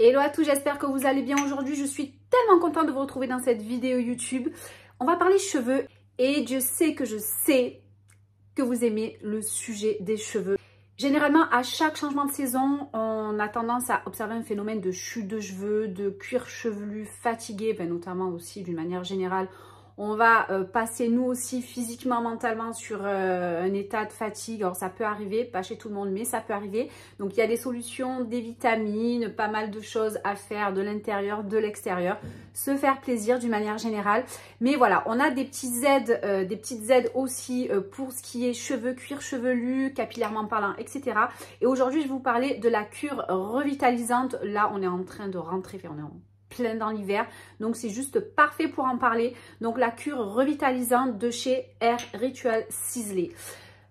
Hello à tous, j'espère que vous allez bien aujourd'hui. Je suis tellement contente de vous retrouver dans cette vidéo YouTube. On va parler cheveux et je sais que vous aimez le sujet des cheveux. Généralement, à chaque changement de saison, on a tendance à observer un phénomène de chute de cheveux, de cuir chevelu fatigué, notamment aussi d'une manière générale. On va passer nous aussi physiquement, mentalement sur un état de fatigue. Alors ça peut arriver, pas chez tout le monde, mais ça peut arriver. Donc il y a des solutions, des vitamines, pas mal de choses à faire de l'intérieur, de l'extérieur. Se faire plaisir d'une manière générale. Mais voilà, on a des petites aides aussi pour ce qui est cheveux, cuir chevelu, capillairement parlant, etc. Et aujourd'hui, je vais vous parler de la cure revitalisante. Là, on est en train de rentrer, on est en plein dans l'hiver, donc c'est juste parfait pour en parler. Donc la cure revitalisante de chez Hair Ritual Sisley.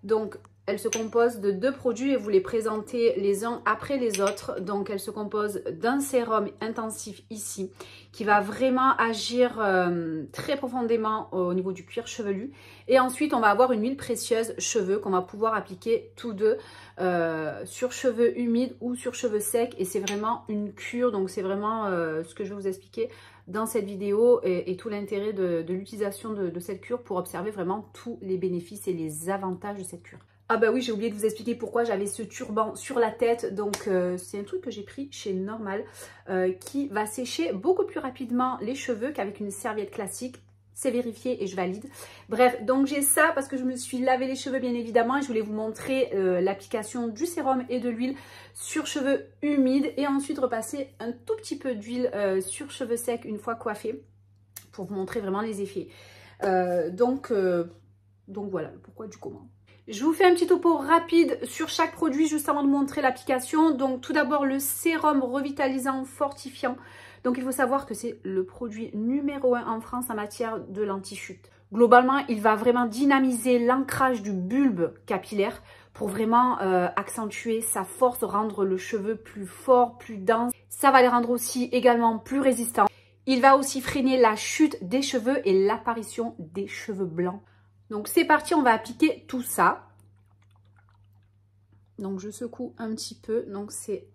Donc elle se compose de 2 produits et vous les présentez les uns après les autres. Donc elle se compose d'un sérum intensif ici qui va vraiment agir très profondément au niveau du cuir chevelu. Et ensuite on va avoir une huile précieuse cheveux qu'on va pouvoir appliquer tous deux sur cheveux humides ou sur cheveux secs. Et c'est vraiment une cure, donc c'est vraiment ce que je vais vous expliquer dans cette vidéo et tout l'intérêt de l'utilisation de cette cure pour observer vraiment tous les bénéfices et les avantages de cette cure. Ah bah oui, j'ai oublié de vous expliquer pourquoi j'avais ce turban sur la tête. Donc c'est un truc que j'ai pris chez Normal qui va sécher beaucoup plus rapidement les cheveux qu'avec une serviette classique. C'est vérifié et je valide. Bref, donc j'ai ça parce que je me suis lavé les cheveux bien évidemment. Et je voulais vous montrer l'application du sérum et de l'huile sur cheveux humides. Et ensuite repasser un tout petit peu d'huile sur cheveux secs une fois coiffés pour vous montrer vraiment les effets. Donc voilà, le pourquoi du comment. Je vous fais un petit topo rapide sur chaque produit juste avant de vous montrer l'application. Donc tout d'abord le sérum revitalisant fortifiant. Donc il faut savoir que c'est le produit numéro 1 en France en matière de l'anti-chute. Globalement, il va vraiment dynamiser l'ancrage du bulbe capillaire pour vraiment accentuer sa force, rendre le cheveu plus fort, plus dense. Ça va les rendre aussi également plus résistants. Il va aussi freiner la chute des cheveux et l'apparition des cheveux blancs. Donc c'est parti, on va appliquer tout ça. Donc je secoue un petit peu. Donc c'est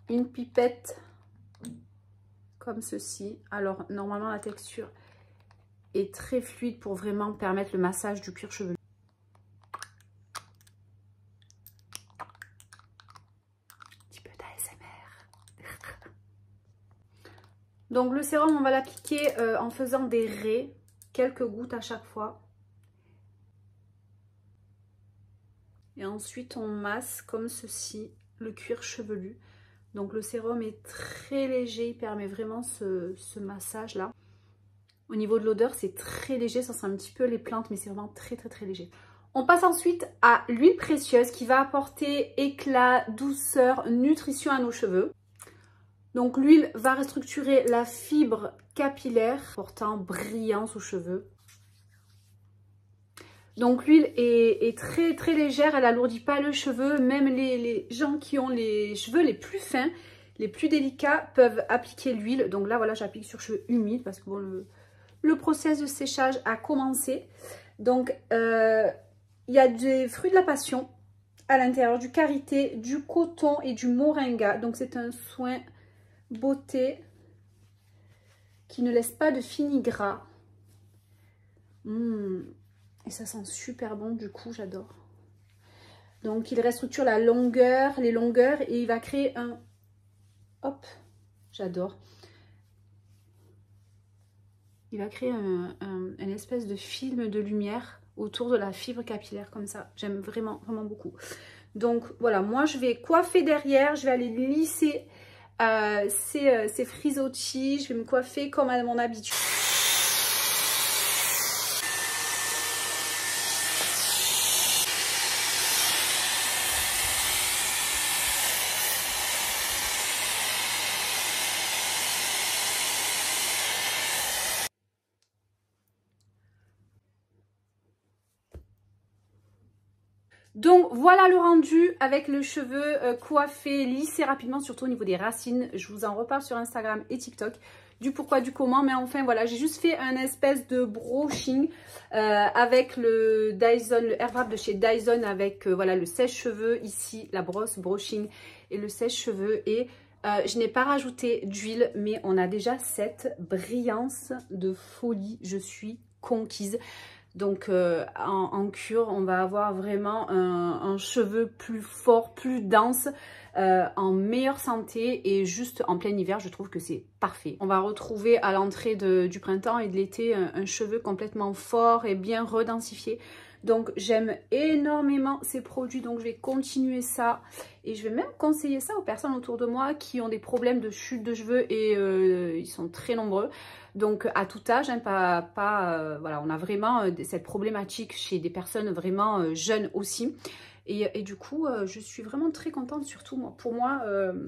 une pipette comme ceci. Alors normalement la texture est très fluide pour vraiment permettre le massage du cuir chevelu. Un petit peu d'ASMR. Donc le sérum, on va l'appliquer en faisant des raies, quelques gouttes à chaque fois. Et ensuite, on masse comme ceci le cuir chevelu. Donc le sérum est très léger, il permet vraiment ce massage-là. Au niveau de l'odeur, c'est très léger, ça sent un petit peu les plantes, mais c'est vraiment très très très léger. On passe ensuite à l'huile précieuse qui va apporter éclat, douceur, nutrition à nos cheveux. Donc l'huile va restructurer la fibre capillaire, portant brillance aux cheveux. Donc l'huile est très très légère, elle alourdit pas le cheveu. Même les gens qui ont les cheveux les plus fins, les plus délicats peuvent appliquer l'huile. Donc là voilà, j'applique sur cheveux humides parce que bon, le process de séchage a commencé. Donc il y a des fruits de la passion à l'intérieur, du karité, du coton et du moringa. Donc c'est un soin beauté qui ne laisse pas de fini-gras. Et ça sent super bon, du coup, j'adore. Donc, il restructure la longueur, les longueurs et il va créer un... Hop, j'adore. Il va créer une espèce de film de lumière autour de la fibre capillaire, comme ça. J'aime vraiment, vraiment beaucoup. Donc, voilà, moi, je vais coiffer derrière. Je vais aller lisser ces frisottis. Je vais me coiffer comme à mon habitude. Donc voilà le rendu avec le cheveu coiffé, lissé rapidement, surtout au niveau des racines. Je vous en reparle sur Instagram et TikTok du pourquoi, du comment. Mais enfin voilà, j'ai juste fait un espèce de brushing avec le Dyson, le Airwrap de chez Dyson avec voilà le sèche-cheveux ici, la brosse brushing et le sèche-cheveux et Je n'ai pas rajouté d'huile, mais on a déjà cette brillance de folie. Je suis conquise. Donc en cure, on va avoir vraiment un cheveu plus fort, plus dense, en meilleure santé et juste en plein hiver, je trouve que c'est parfait. On va retrouver à l'entrée du printemps et de l'été un cheveu complètement fort et bien redensifié. Donc j'aime énormément ces produits, donc je vais continuer ça et je vais même conseiller ça aux personnes autour de moi qui ont des problèmes de chute de cheveux et ils sont très nombreux. Donc à tout âge, hein, voilà, on a vraiment cette problématique chez des personnes vraiment jeunes aussi. Et du coup, je suis vraiment très contente, surtout pour moi,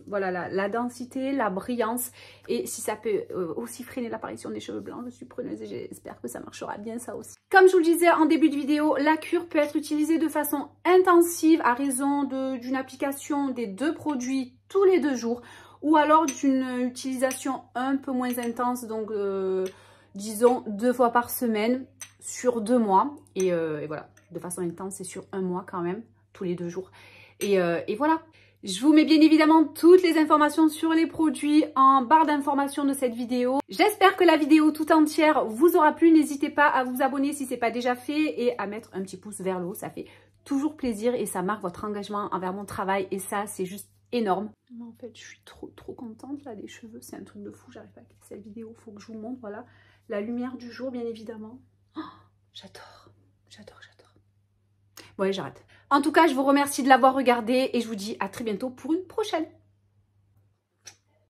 voilà, la densité, la brillance. Et si ça peut aussi freiner l'apparition des cheveux blancs, je suis preneuse et j'espère que ça marchera bien ça aussi. Comme je vous le disais en début de vidéo, la cure peut être utilisée de façon intensive à raison d'une application des 2 produits tous les 2 jours. Ou alors d'une utilisation un peu moins intense, donc disons 2 fois par semaine sur 2 mois. Et voilà, de façon intense, c'est sur 1 mois quand même. Tous les 2 jours. Et voilà. Je vous mets bien évidemment toutes les informations sur les produits en barre d'informations de cette vidéo. J'espère que la vidéo tout entière vous aura plu. N'hésitez pas à vous abonner si ce n'est pas déjà fait et à mettre un petit pouce vers le haut. Ça fait toujours plaisir et ça marque votre engagement envers mon travail. Et ça, c'est juste énorme. En fait, je suis trop contente là des cheveux. C'est un truc de fou. J'arrive pas à quitter cette vidéo. Il faut que je vous montre. Voilà. La lumière du jour, bien évidemment. Oh, j'adore. J'adore. Ouais, j'arrête. En tout cas, je vous remercie de l'avoir regardé et je vous dis à très bientôt pour une prochaine.